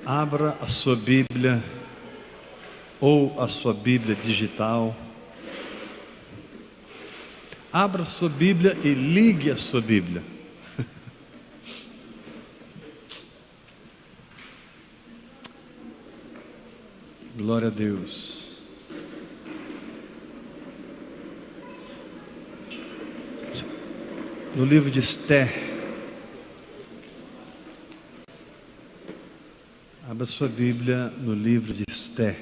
Abra a sua Bíblia ou a sua Bíblia digital. Abra a sua Bíblia e ligue a sua Bíblia. Glória a Deus. No livro de Esther. Abra sua Bíblia no livro de Esther.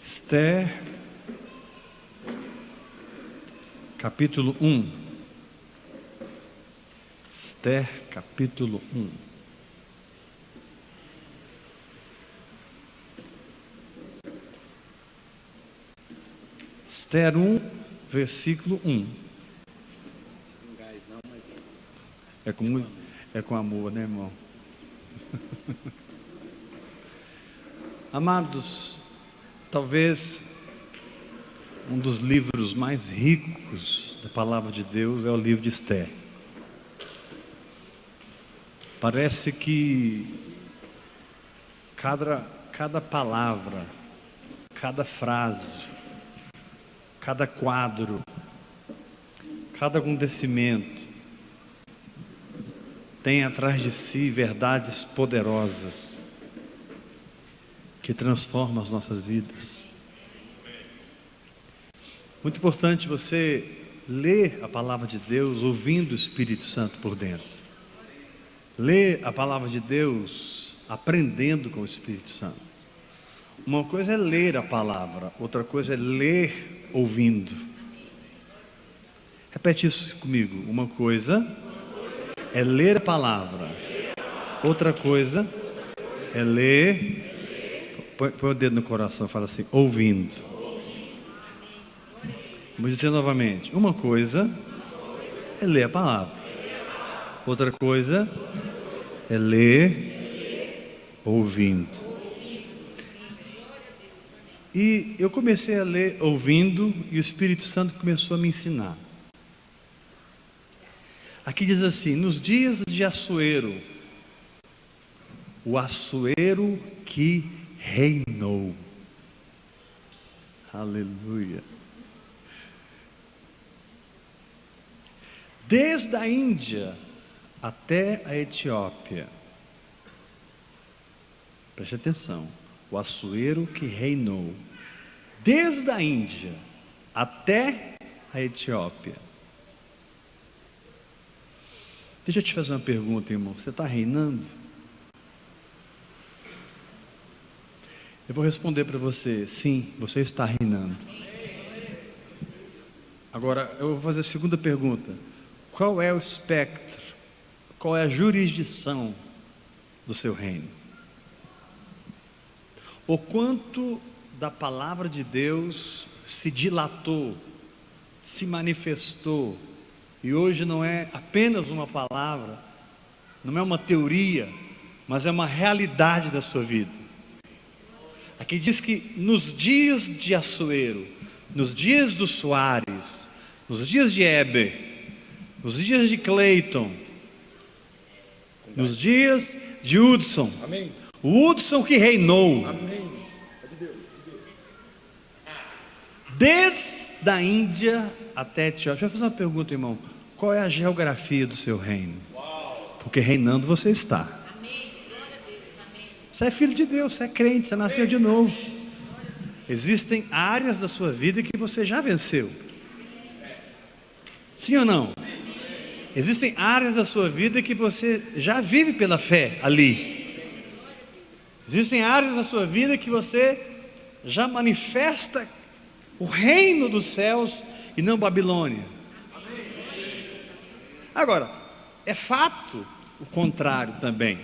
Esther, capítulo 1. Esther, capítulo 1. Esther 1, versículo 1. É com amor, né, irmão? Amados, talvez um dos livros mais ricos da palavra de Deus é o livro de Esther. Parece que cada palavra, cada frase, cada quadro, cada acontecimento tem atrás de si verdades poderosas que transformam as nossas vidas. Muito importante você ler a palavra de Deus ouvindo o Espírito Santo por dentro. Ler a palavra de Deus aprendendo com o Espírito Santo. Uma coisa é ler a palavra, outra coisa é ler ouvindo. Repete isso comigo. Uma coisa é ler a palavra, outra coisa é ler. Põe o dedo no coração e fala assim: ouvindo. Vamos dizer novamente. Uma coisa é ler a palavra, outra coisa é ler ouvindo. E eu comecei a ler ouvindo e o Espírito Santo começou a me ensinar. Aqui diz assim: nos dias de Assuero, o Assuero que reinou. Aleluia. Desde a Índia até a Etiópia. Preste atenção. O Assuero que reinou. Desde a Índia até a Etiópia. Deixa eu te fazer uma pergunta, irmão. Você está reinando? Eu vou responder para você: sim, você está reinando. Agora, eu vou fazer a segunda pergunta: qual é o espectro, qual é a jurisdição do seu reino? O quanto da palavra de Deus se dilatou, se manifestou, e hoje não é apenas uma palavra, não é uma teoria, mas é uma realidade da sua vida. Aqui diz que nos dias de Assuero, nos dias do Soares, nos dias de Heber, nos dias de Cleiton, nos dias de Hudson, Amém. o Hudson que reinou. Amém. Desde a Índia até a Etiópia. Deixa eu fazer uma pergunta, irmão. Qual é a geografia do seu reino? Porque reinando você está. Você é filho de Deus, você é crente, você nasceu de novo. Existem áreas da sua vida que você já venceu. Sim ou não? Existem áreas da sua vida que você já vive pela fé ali. Existem áreas da sua vida que você já manifesta o reino dos céus e não Babilônia. Agora, é fato o contrário também.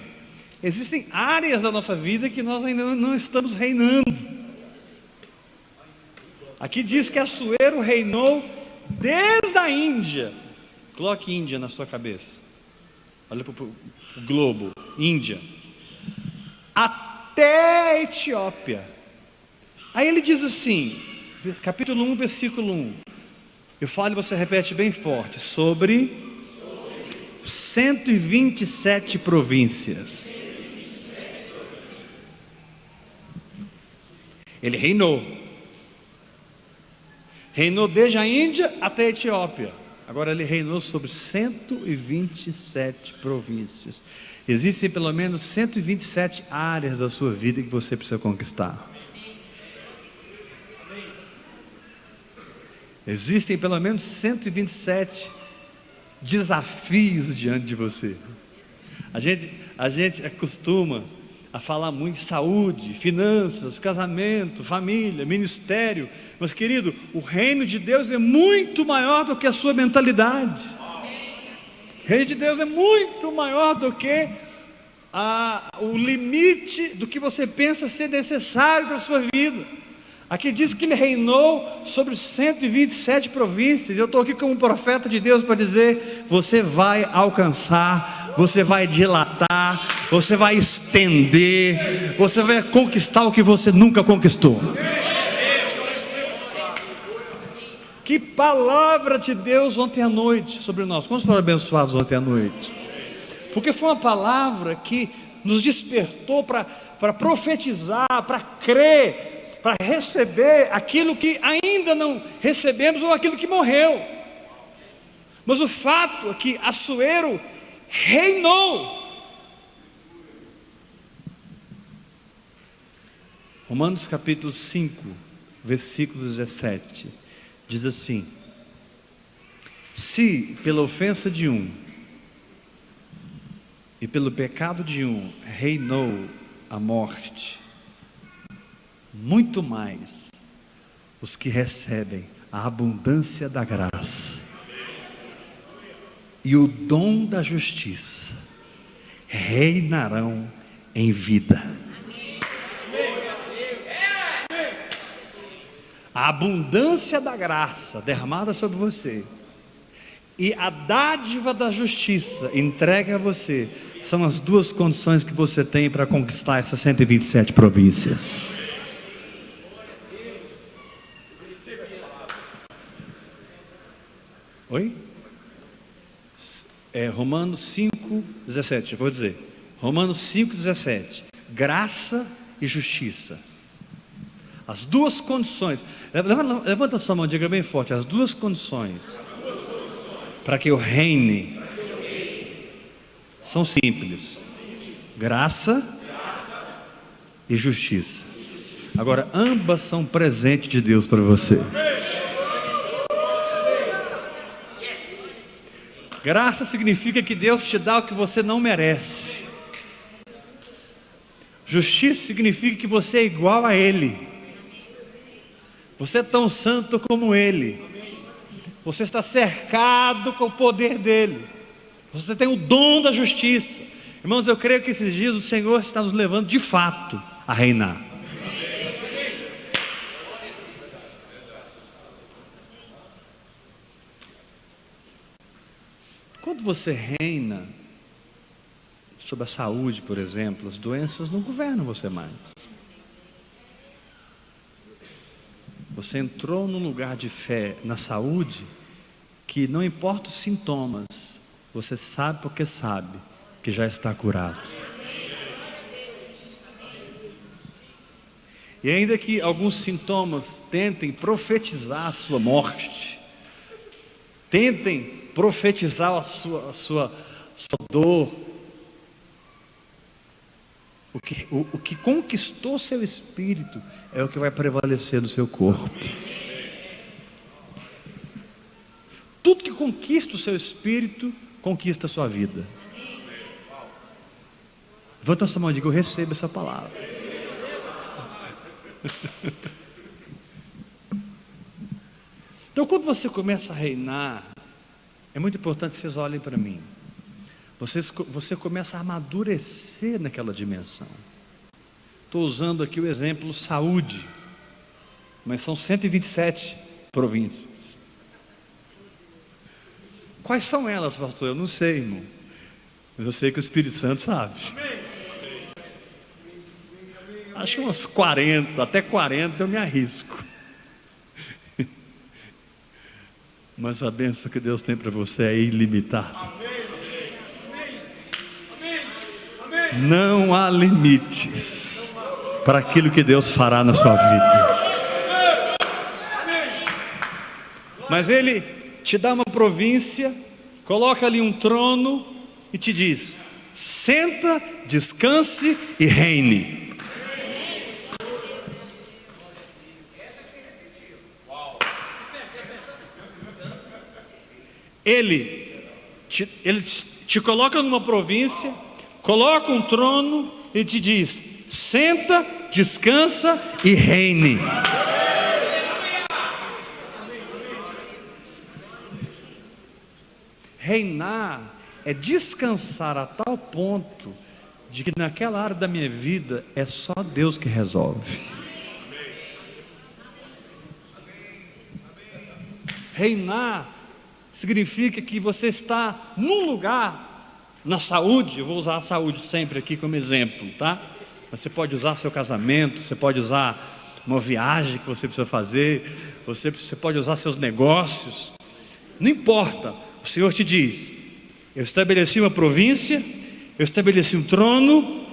Existem áreas da nossa vida que nós ainda não estamos reinando. Aqui diz que Assuero reinou desde a Índia. Coloque Índia na sua cabeça. Olha para o globo, Índia. Até a Etiópia. Aí ele diz assim, capítulo 1, versículo 1. Eu falo e você repete bem forte. Sobre 127 províncias. Ele reinou. Reinou desde a Índia até a Etiópia. Agora ele reinou sobre 127 províncias. Existem pelo menos 127 áreas da sua vida que você precisa conquistar. Existem pelo menos 127 desafios diante de você. A gente acostuma a falar muito de saúde, finanças, casamento, família, ministério. Mas querido, o reino de Deus é muito maior do que a sua mentalidade. O reino de Deus é muito maior do que o limite do que você pensa ser necessário para a sua vida. Aqui diz que ele reinou sobre 127 províncias. Eu estou aqui como profeta de Deus para dizer: você vai alcançar, você vai dilatar, você vai estender, você vai conquistar o que você nunca conquistou. Que palavra de Deus ontem à noite sobre nós. Quantos foram abençoados ontem à noite? Porque foi uma palavra que nos despertou para profetizar, para crer, para receber aquilo que ainda não recebemos ou aquilo que morreu. Mas o fato é que Assuero reinou. Romanos capítulo 5, versículo 17, diz assim: se pela ofensa de um e pelo pecado de um reinou a morte, muito mais os que recebem a abundância da graça e o dom da justiça reinarão em vida. A abundância da graça derramada sobre você e a dádiva da justiça entregue a você são as duas condições que você tem para conquistar essas 127 províncias. Oi? Romanos 5,17, eu vou dizer. Romanos 5,17. Graça e justiça. As duas condições. Levanta a sua mão, diga bem forte. As duas condições para que eu reine são simples: graça e justiça. Agora, ambas são presente de Deus para você. Graça significa que Deus te dá o que você não merece. Justiça significa que você é igual a Ele. Você é tão santo como Ele. Você está cercado com o poder dEle. Você tem o dom da justiça. Irmãos, eu creio que esses dias o Senhor está nos levando de fato a reinar. Quando você reina sobre a saúde, por exemplo, as doenças não governam você mais. Você entrou num lugar de fé na saúde que não importa os sintomas, você sabe porque sabe que já está curado. E ainda que alguns sintomas tentem profetizar a sua morte, tentem profetizar a sua dor, o que conquistou seu espírito é o que vai prevalecer no seu corpo. Tudo que conquista o seu espírito conquista a sua vida. Levanta a sua mão e diga: eu recebo essa palavra. Então, quando você começa a reinar, é muito importante que vocês olhem para mim. Você começa a amadurecer naquela dimensão. Estou usando aqui o exemplo saúde, mas são 127 províncias. Quais são elas, pastor? Eu não sei, irmão, mas eu sei que o Espírito Santo sabe. Acho que umas 40, até 40 eu me arrisco. Mas a bênção que Deus tem para você é ilimitada. Não há limites para aquilo que Deus fará na sua vida. Mas Ele te dá uma província, coloca ali um trono e te diz: senta, descanse e reine. Ele te coloca numa província, coloca um trono e te diz: senta, descansa e reine. Reinar é descansar a tal ponto de que naquela área da minha vida é só Deus que resolve. Reinar significa que você está num lugar, na saúde. Eu vou usar a saúde sempre aqui como exemplo, tá? Você pode usar seu casamento, você pode usar uma viagem que você precisa fazer, você pode usar seus negócios, não importa. O Senhor te diz: eu estabeleci uma província, eu estabeleci um trono,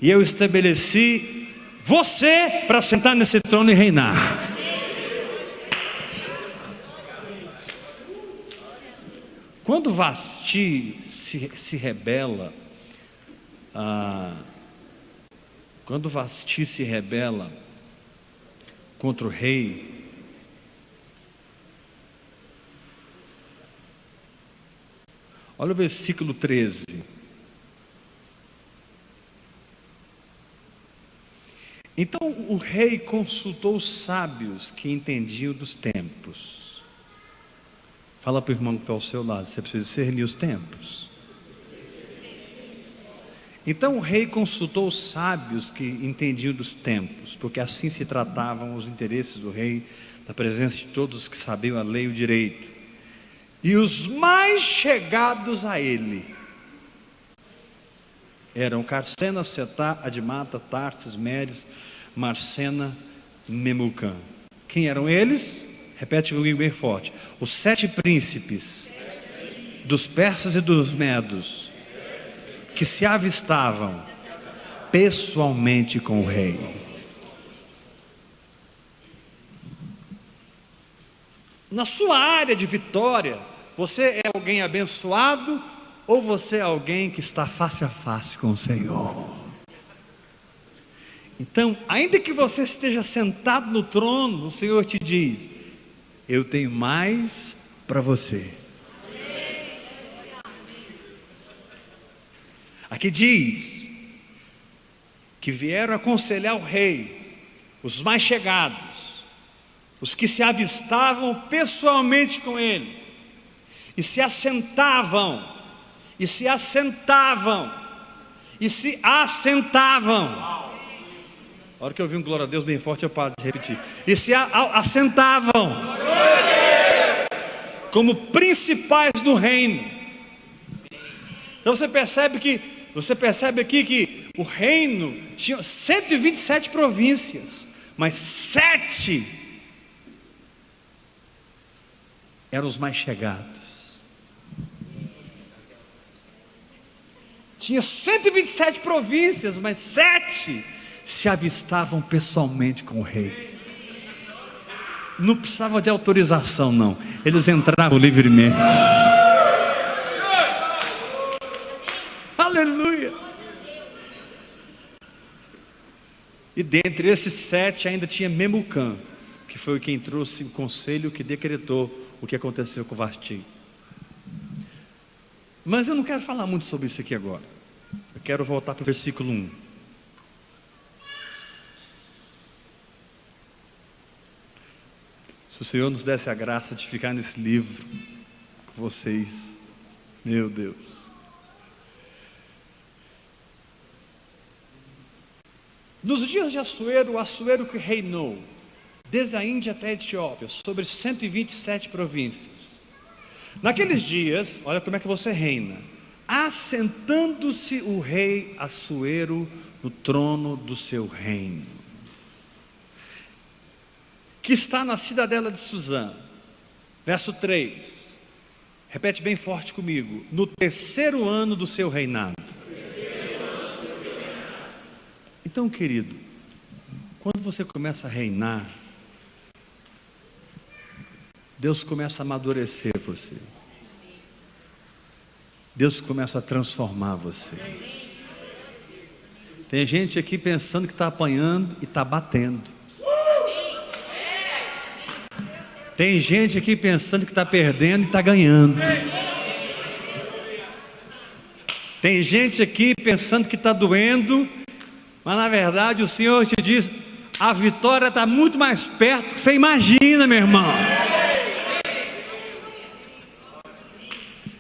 e eu estabeleci você para sentar nesse trono e reinar. Quando Vasti se rebela, contra o rei, olha o versículo 13. Então o rei consultou os sábios que entendiam dos tempos. Fala para o irmão que está ao seu lado: você precisa discernir os tempos. Então o rei consultou os sábios que entendiam dos tempos, porque assim se tratavam os interesses do rei, na presença de todos que sabiam a lei e o direito. E os mais chegados a ele eram Carsena, Setá, Adimata, Tarsis, Meres, Marsena, Memucã. Quem eram eles? Repete comigo bem forte: os 7 príncipes dos persas e dos medos, que se avistavam pessoalmente com o rei. Na sua área de vitória, você é alguém abençoado ou você é alguém que está face a face com o Senhor? Então, ainda que você esteja sentado no trono, o Senhor te diz: eu tenho mais para você. Aqui diz que vieram aconselhar o rei, os mais chegados, os que se avistavam pessoalmente com ele, e se assentavam, e se assentavam, e se assentavam. A hora que eu vi um glória a Deus bem forte, eu paro de repetir. E se assentavam como principais do reino. Então você percebe aqui que o reino tinha 127 províncias, mas 7 eram os mais chegados. Tinha 127 províncias, mas 7 se avistavam pessoalmente com o rei. Não precisava de autorização, não. Eles entravam livremente. Aleluia. E dentre esses 7 ainda tinha Memucã, que foi quem trouxe o conselho que decretou o que aconteceu com Vasti. Mas eu não quero falar muito sobre isso aqui agora. Eu quero voltar para o versículo 1. Se o Senhor nos desse a graça de ficar nesse livro com vocês, meu Deus. Nos dias de Assuero, o Assuero que reinou desde a Índia até a Etiópia, sobre 127 províncias. Naqueles dias, olha como é que você reina: assentando-se o rei Assuero no trono do seu reino, que está na cidadela de Suzã. Verso 3, repete bem forte comigo: no terceiro ano do seu reinado. Então, querido, quando você começa a reinar, Deus começa a amadurecer você. Deus começa a transformar você. Tem gente aqui pensando que está apanhando e está batendo. Tem gente aqui pensando que está perdendo e está ganhando. Tem gente aqui pensando que está doendo, mas na verdade o Senhor te diz: a vitória está muito mais perto do que você imagina, meu irmão.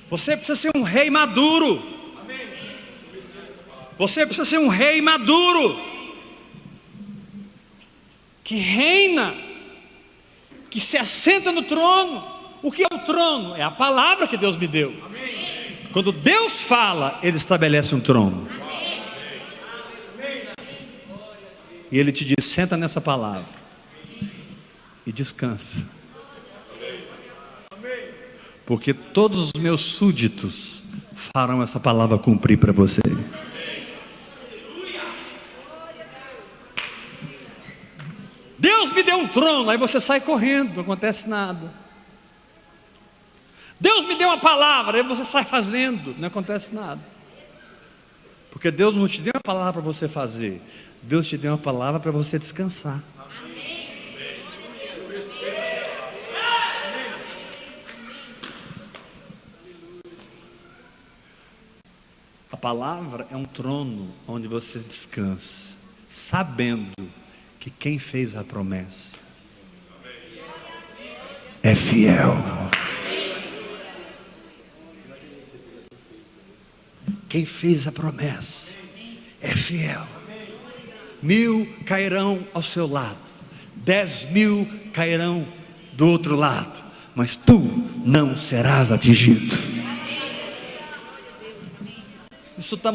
Você precisa ser um rei maduro. Você precisa ser um rei maduro, que reina, que se assenta no trono. O que é o trono? É a palavra que Deus me deu. Quando Deus fala, Ele estabelece um trono. E Ele te diz: senta nessa palavra e descansa, porque todos os meus súditos farão essa palavra cumprir para você. Deus me deu um trono, aí você sai correndo, não acontece nada. Deus me deu uma palavra, aí você sai fazendo, não acontece nada. Porque Deus não te deu uma palavra para você fazer, Deus te deu uma palavra para você descansar. A palavra é um trono onde você descansa, sabendo que quem fez a promessa é fiel. Quem fez a promessa é fiel. 1000 cairão ao seu lado, 10.000 cairão do outro lado, mas tu não serás atingido. Isso está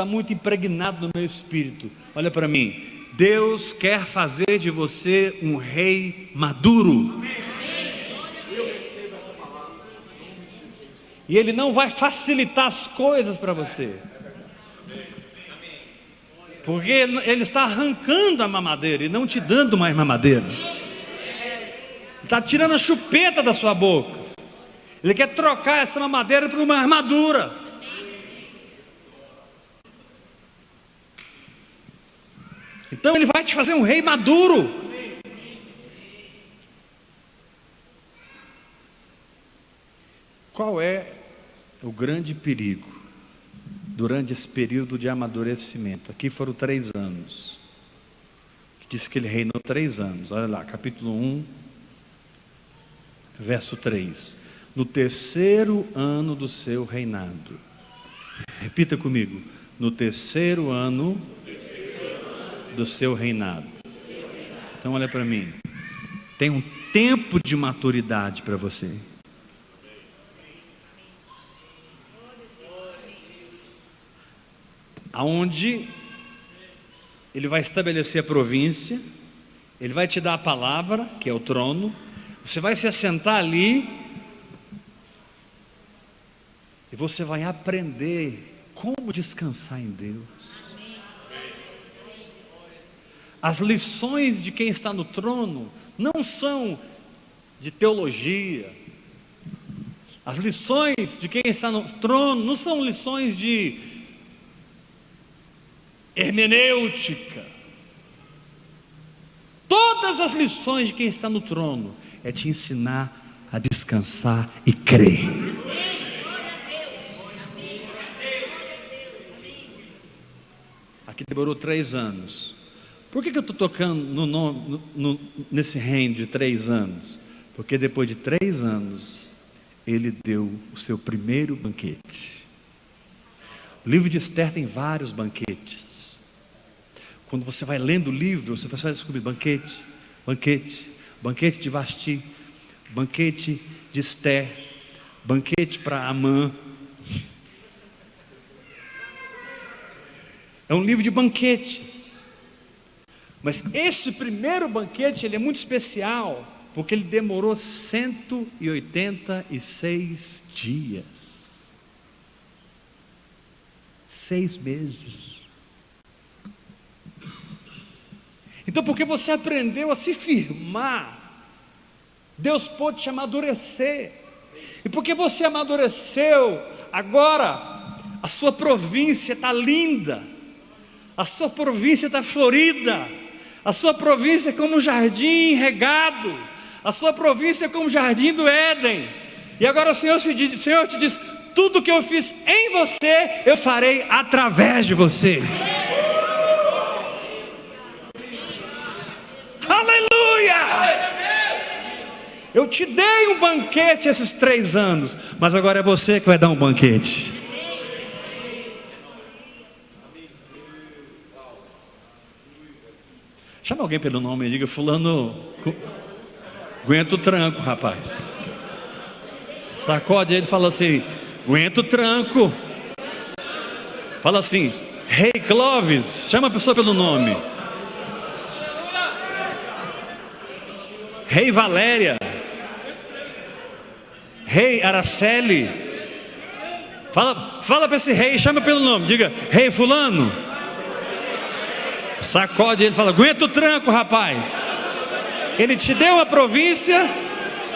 muito impregnado no meu espírito. Olha para mim. Deus quer fazer de você um rei maduro. E Ele não vai facilitar as coisas para você, porque Ele está arrancando a mamadeira e não te dando mais mamadeira. Ele está tirando a chupeta da sua boca. Ele quer trocar essa mamadeira por uma armadura. Então Ele vai te fazer um rei maduro. Qual é o grande perigo durante esse período de amadurecimento? Aqui foram 3 anos. Diz que Ele reinou 3 anos. Olha lá, capítulo 1, verso 3. No terceiro ano do seu reinado. Repita comigo: no terceiro ano do seu reinado. Então olha para mim. Tem um tempo de maturidade para você. Aonde Ele vai estabelecer a província, Ele vai te dar a palavra, que é o trono. Você vai se assentar ali e você vai aprender como descansar em Deus. As lições de quem está no trono não são de teologia. As lições de quem está no trono não são lições de hermenêutica. Todas as lições de quem está no trono é te ensinar a descansar e crer. Aqui demorou 3 anos. Por que eu estou tocando nesse reino de 3 anos? Porque depois de 3 anos Ele deu o seu primeiro banquete. O livro de Esther tem vários banquetes. Quando você vai lendo o livro, você vai descobrir banquete, banquete, banquete de Vasti, banquete de Esther, banquete para Amã. É um livro de banquetes. Mas esse primeiro banquete, ele é muito especial, porque ele demorou 186 dias. 6 meses. Então, porque você aprendeu a se firmar, Deus pôde te amadurecer. E porque você amadureceu, agora a sua província está linda, a sua província está florida, a sua província é como um jardim regado, a sua província é como o jardim do Éden. E agora o Senhor te diz: tudo que eu fiz em você, eu farei através de você. Aleluia! Eu te dei um banquete esses 3 anos, mas agora é você que vai dar um banquete. Chama alguém pelo nome e diga: fulano, aguenta o tranco, rapaz. Sacode ele e fala assim: aguenta o tranco. Fala assim: Rei Clóvis, chama a pessoa pelo nome. Rei Valéria, Rei Araceli. Fala para esse rei, chama pelo nome, diga: Rei fulano. Sacode ele e fala: aguenta o tranco, rapaz. Ele te deu a província,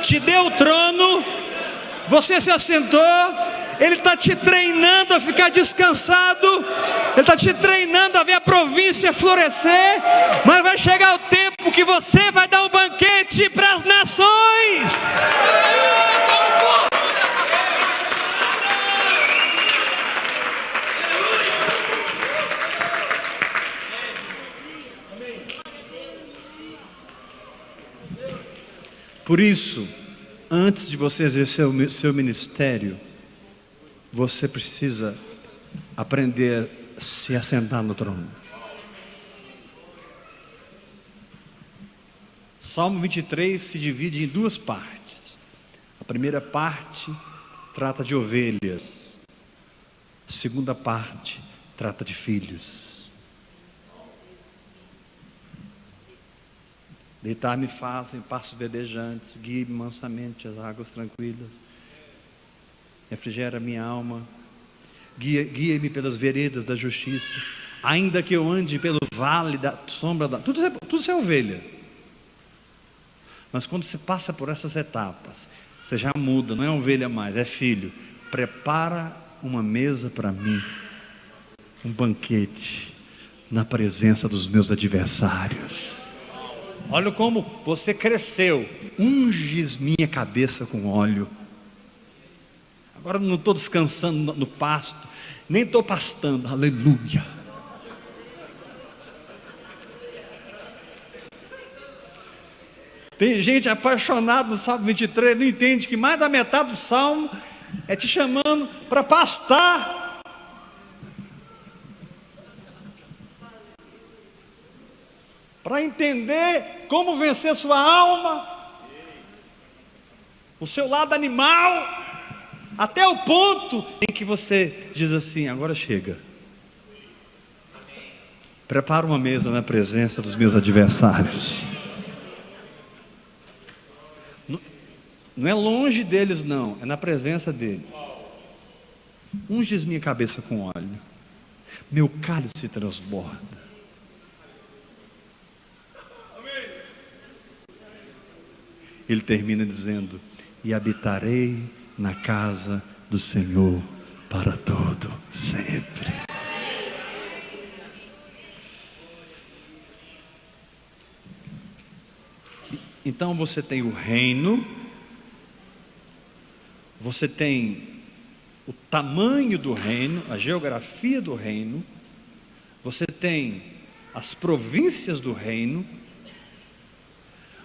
te deu o trono, você se assentou. Ele está te treinando a ficar descansado, Ele está te treinando a ver a província florescer. Mas vai chegar o tempo que você vai dar um banquete para as nações. Por isso, antes de você exercer o seu ministério, você precisa aprender a se assentar no trono. Salmo 23 se divide em 2 partes. A primeira parte trata de ovelhas. A segunda parte trata de filhos. Deitar-me faz em pastos verdejantes, guie-me mansamente às águas tranquilas. Refrigera minha alma, guia-me pelas veredas da justiça, ainda que eu ande pelo vale da sombra da... Tudo isso é ovelha. Mas quando você passa por essas etapas, você já muda, não é ovelha mais, é filho. Prepara uma mesa para mim, um banquete na presença dos meus adversários. Olha como você cresceu. Unges minha cabeça com óleo. Agora não estou descansando no pasto, nem estou pastando, aleluia. Tem gente apaixonada no Salmo 23, não entende que mais da metade do Salmo é te chamando para pastar. Para entender como vencer sua alma, o seu lado animal, até o ponto em que você diz assim: agora chega. Prepara uma mesa na presença dos meus adversários. Não é longe deles, não, é na presença deles. Unges minha cabeça com óleo, meu cálice transborda. Ele termina dizendo: e habitarei na casa do Senhor para todo sempre. Então você tem o reino, você tem o tamanho do reino, a geografia do reino, você tem as províncias do reino,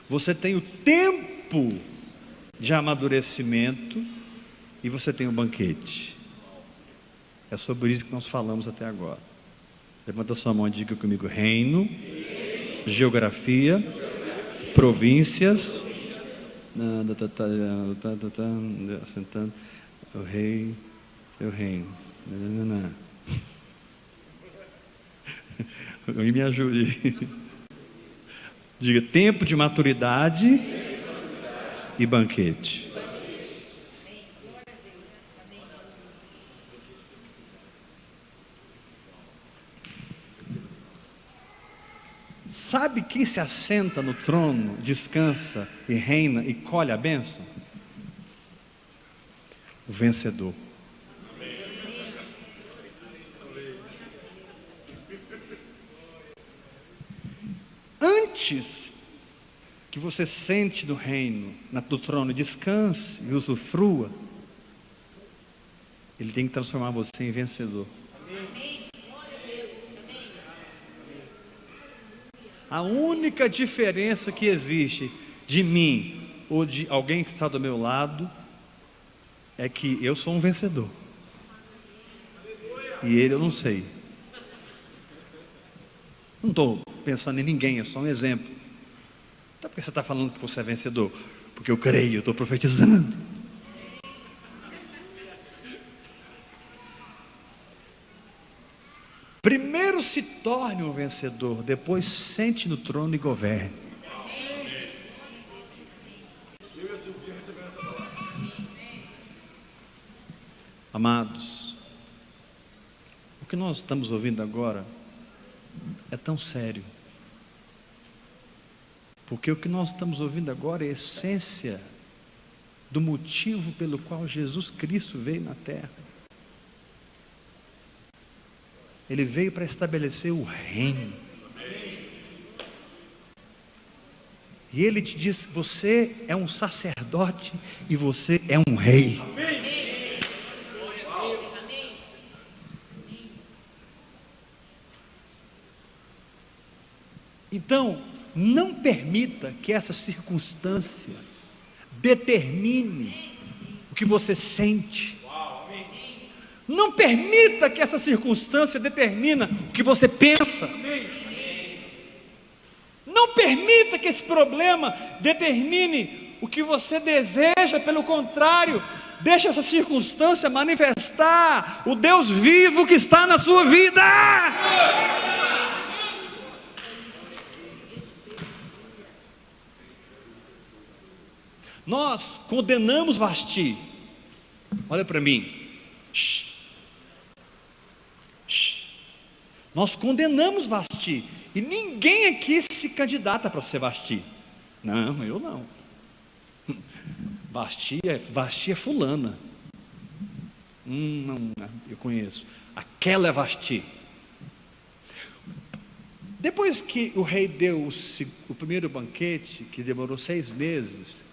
você tem o tempo de amadurecimento e você tem o banquete. É sobre isso que nós falamos até agora. Levanta sua mão e diga comigo: reino, geografia, províncias, sentando o rei, seu reino. Alguém me ajude. Diga: tempo de maturidade e banquete. Sabe quem se assenta no trono, descansa e reina e colhe a bênção? O vencedor. Antes que você sente no reino, do trono, descanse e usufrua, Ele tem que transformar você em vencedor. A única diferença que existe de mim ou de alguém que está do meu lado é que eu sou um vencedor e ele eu não sei. Não estou pensando em ninguém, é só um exemplo. Então por que você está falando que você é vencedor? Porque eu creio, eu estou profetizando. Primeiro se torne um vencedor, depois sente no trono e governe. Amados, o que nós estamos ouvindo agora é tão sério, porque o que nós estamos ouvindo agora é a essência do motivo pelo qual Jesus Cristo veio na terra. Ele veio para estabelecer o reino. E Ele te diz: você é um sacerdote e você é um rei. Então, não permita que essa circunstância determine o que você sente. Não permita que essa circunstância determine o que você pensa. Não permita que esse problema determine o que você deseja. Pelo contrário, deixe essa circunstância manifestar o Deus vivo que está na sua vida. Nós condenamos Vasti. Olha para mim. Nós condenamos Vasti. E ninguém aqui se candidata para ser Vasti. Não, eu não. Vasti é fulana. Não, eu conheço. Aquela é Vasti. Depois que o rei deu o primeiro banquete, que demorou 6 meses,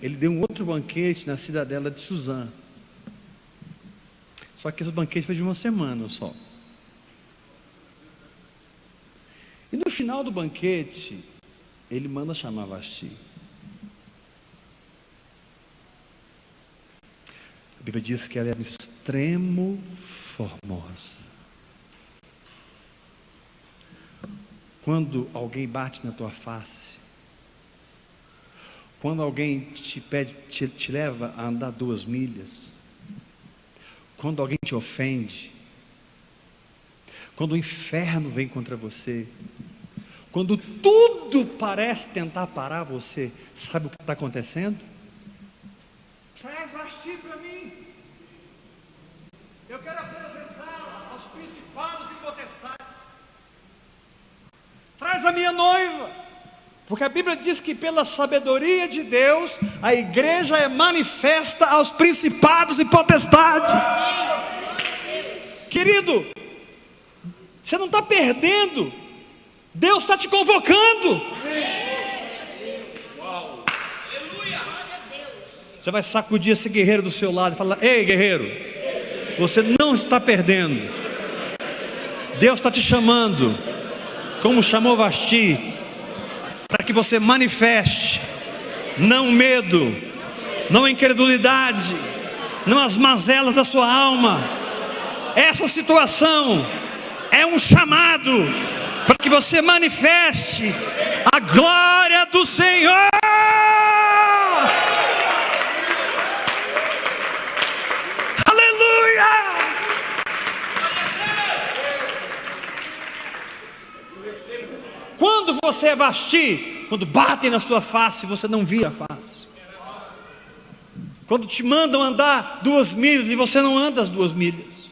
ele deu um outro banquete na cidadela de Suzã. Só que esse banquete foi de 1 semana só. E no final do banquete, ele manda chamar Vasti. A Bíblia diz que ela era extremo formosa. Quando alguém bate na tua face, quando alguém te leva a andar 2 milhas, quando alguém te ofende, quando o inferno vem contra você, quando tudo parece tentar parar você, sabe o que está acontecendo? Traz Vasti para mim. Eu quero apresentá-la aos principados e potestades. Traz a minha noiva. Porque a Bíblia diz que pela sabedoria de Deus, a igreja é manifesta aos principados e potestades. Querido, você não está perdendo, Deus está te convocando. Você vai sacudir esse guerreiro do seu lado e falar: ei, guerreiro, você não está perdendo, Deus está te chamando, como chamou Vasti, para que você manifeste, não medo, não incredulidade, não as mazelas da sua alma. Essa situação é um chamado para que você manifeste a glória do Senhor. Aleluia! Quando você é Vasti? Quando batem na sua face, você não vira a face. Quando te mandam andar 2 milhas e você não anda as 2 milhas.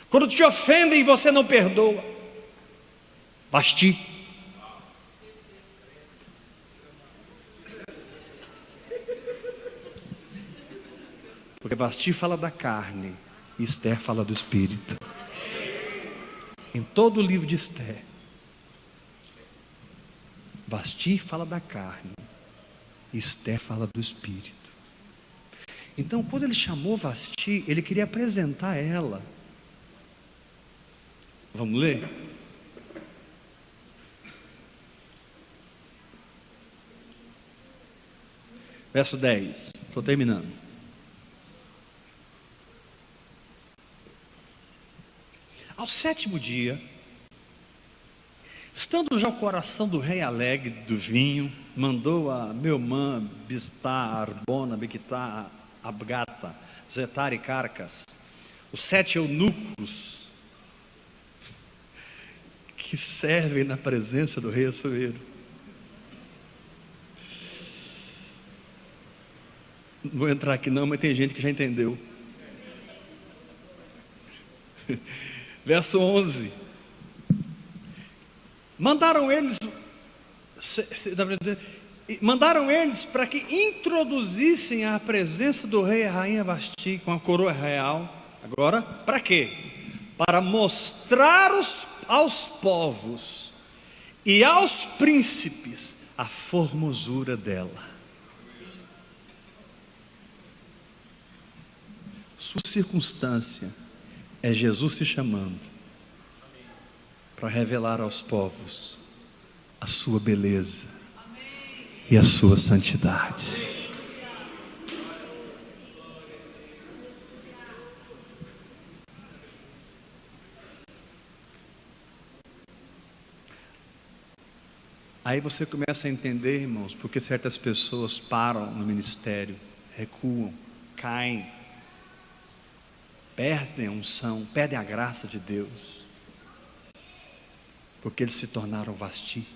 Quando te ofendem e você não perdoa. Vasti. Porque Vasti fala da carne e Esther fala do espírito. Em todo o livro de Esther, Vasti fala da carne e Esther fala do espírito. Então, quando ele chamou Vasti, ele queria apresentar ela. Vamos ler? Verso 10, estou terminando. Ao 7º dia, estando já o coração do rei alegre do vinho, mandou a Meumã, Bistá, Arbona, Biquitá, Abgata, Zetar e Carcas, os 7 eunucos que servem na presença do rei Assuero. Não vou entrar aqui não, mas tem gente que já entendeu. Verso 11. Mandaram eles para que introduzissem à presença do rei e a rainha Vasti com a coroa real. Agora, para quê? Para mostrar aos povos e aos príncipes a formosura dela. Sua circunstância é Jesus te chamando para revelar aos povos a sua beleza e a sua santidade. Aí você começa a entender, irmãos, porque certas pessoas param no ministério, recuam, caem, perdem a unção, perdem a graça de Deus, porque eles se tornaram Vasti.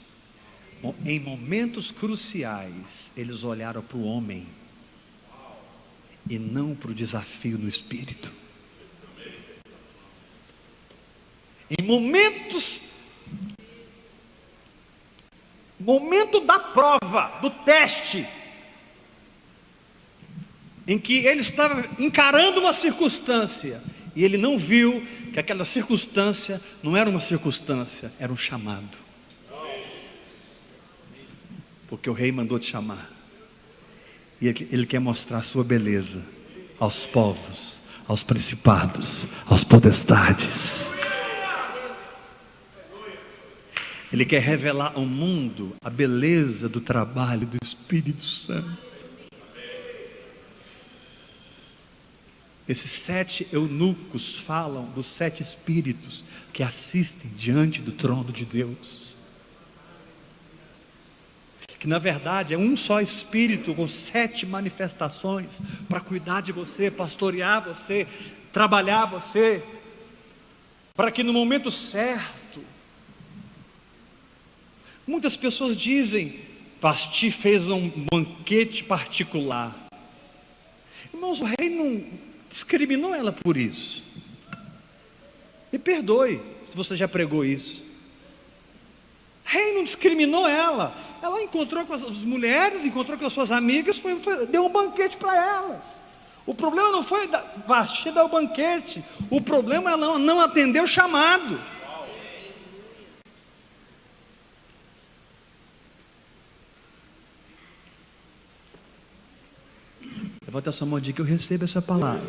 Em momentos cruciais, eles olharam para o homem e não para o desafio no espírito. Em momento da prova, do teste, em que ele estava encarando uma circunstância e ele não viu que aquela circunstância não era uma circunstância, era um chamado. Porque o rei mandou te chamar e ele quer mostrar a sua beleza aos povos, aos principados, aos potestades. Ele quer revelar ao mundo a beleza do trabalho do Espírito Santo. Esses 7 eunucos falam dos 7 espíritos que assistem diante do trono de Deus. Que na verdade é um só espírito com 7 manifestações para cuidar de você, pastorear você, trabalhar você, para que no momento certo. Muitas pessoas dizem, Vasti fez um banquete particular. Irmãos, o rei não discriminou ela por isso. Me perdoe se você já pregou isso. O rei não discriminou ela. Ela encontrou com as mulheres, encontrou com as suas amigas, deu um banquete para elas. O problema não foi Vasti dar o banquete. O problema é ela não atender o chamado. Levanta a sua mão e diga que eu recebo essa palavra.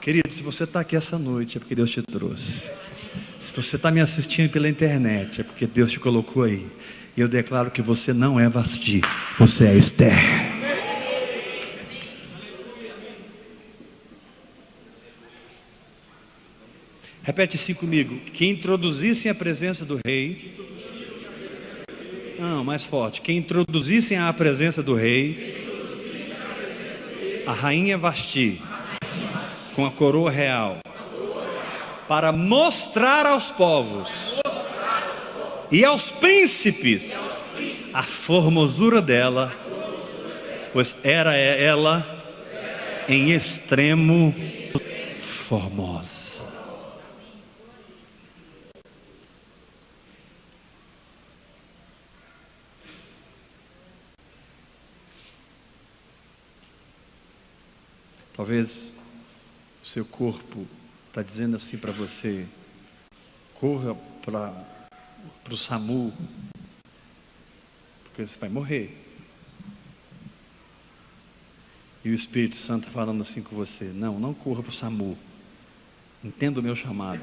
Querido, se você está aqui essa noite, é porque Deus te trouxe. Se você está me assistindo pela internet, é porque Deus te colocou aí. E eu declaro que você não é Vasti, você é Esther. Repete assim comigo: que introduzissem a presença do rei. Não, mais forte. Que introduzissem a presença do rei a rainha Vasti com a coroa real, para mostrar aos povos e aos príncipes a formosura dela, pois era ela em extremo formosa. Talvez o seu corpo está dizendo assim para você: corra para o SAMU, porque você vai morrer. E o Espírito Santo está falando assim com você: não corra para o SAMU, entenda o meu chamado.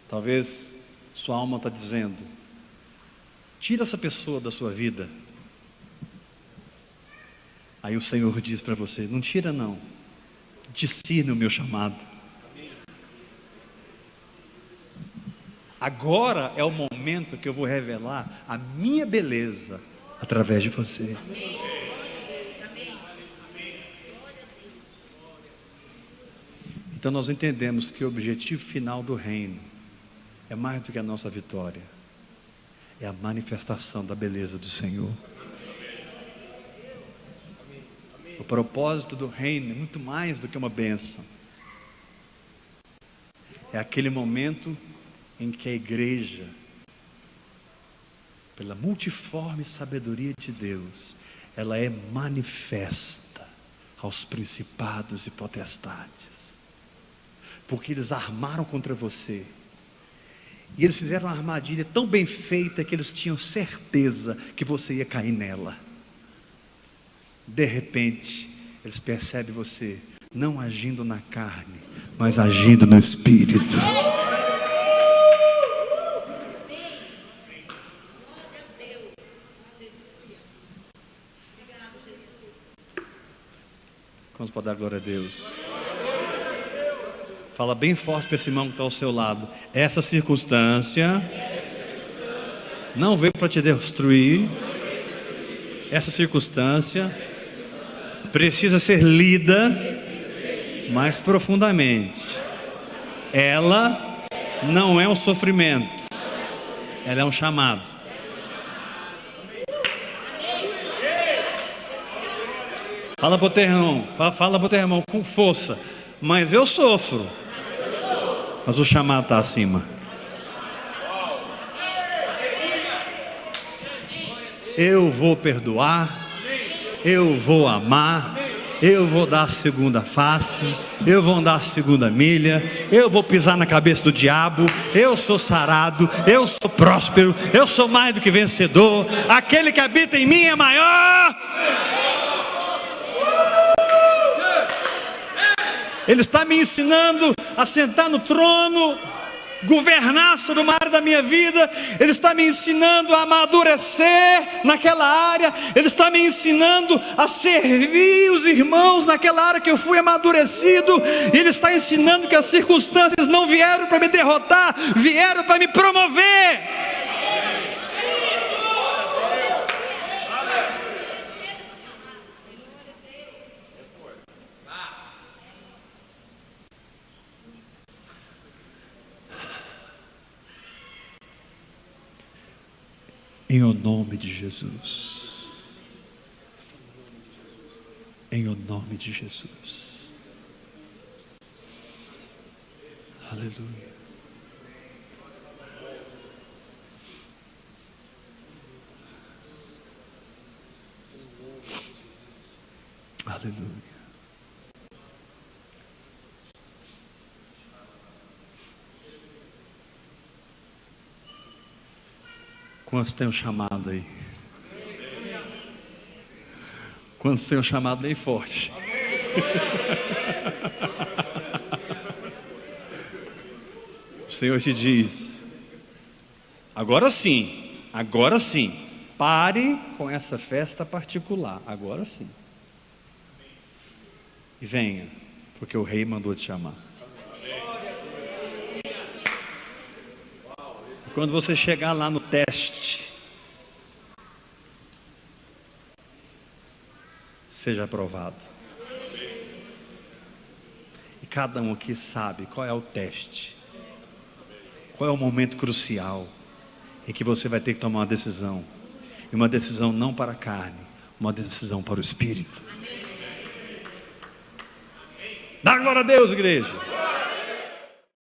Talvez sua alma está dizendo: tira essa pessoa da sua vida. Aí o Senhor diz para você: não tira não, discerne o meu chamado. Agora é o momento que eu vou revelar a minha beleza através de você. Então nós entendemos que o objetivo final do reino é mais do que a nossa vitória, é a manifestação da beleza do Senhor. O propósito do reino é muito mais do que uma bênção. É aquele momento em que a igreja, pela multiforme sabedoria de Deus, ela é manifesta aos principados e potestades, porque eles armaram contra você, e eles fizeram uma armadilha tão bem feita que eles tinham certeza que você ia cair nela. De repente, eles percebem você não agindo na carne, mas agindo no Espírito. Vamos para dar glória a Deus. Fala bem forte para esse irmão que está ao seu lado: essa circunstância não veio para te destruir. Essa circunstância precisa ser lida mais profundamente. Ela não é um sofrimento, ela é um chamado. Fala para o teu irmão, fala para o teu irmão com força: mas eu sofro, mas o chamado está acima. Eu vou perdoar, eu vou amar, eu vou dar a segunda face, eu vou dar a segunda milha, eu vou pisar na cabeça do diabo, eu sou sarado, eu sou próspero, eu sou mais do que vencedor, aquele que habita em mim é maior. Ele está me ensinando a sentar no trono, governar sobre uma área da minha vida. Ele está me ensinando a amadurecer naquela área. Ele está me ensinando a servir os irmãos naquela área que eu fui amadurecido. Ele está ensinando que as circunstâncias não vieram para me derrotar, vieram para me promover. Em o nome de Jesus. Em o nome de Jesus. Aleluia. Aleluia. Quantos tem um chamado aí? Quantos tem um chamado bem forte? O Senhor te diz: agora sim, pare com essa festa particular, agora sim. E venha, porque o Rei mandou te chamar. Quando você chegar lá no teste, seja aprovado. E cada um aqui sabe qual é o teste, qual é o momento crucial em que você vai ter que tomar uma decisão, e uma decisão não para a carne, uma decisão para o Espírito. Dá glória a Deus, igreja.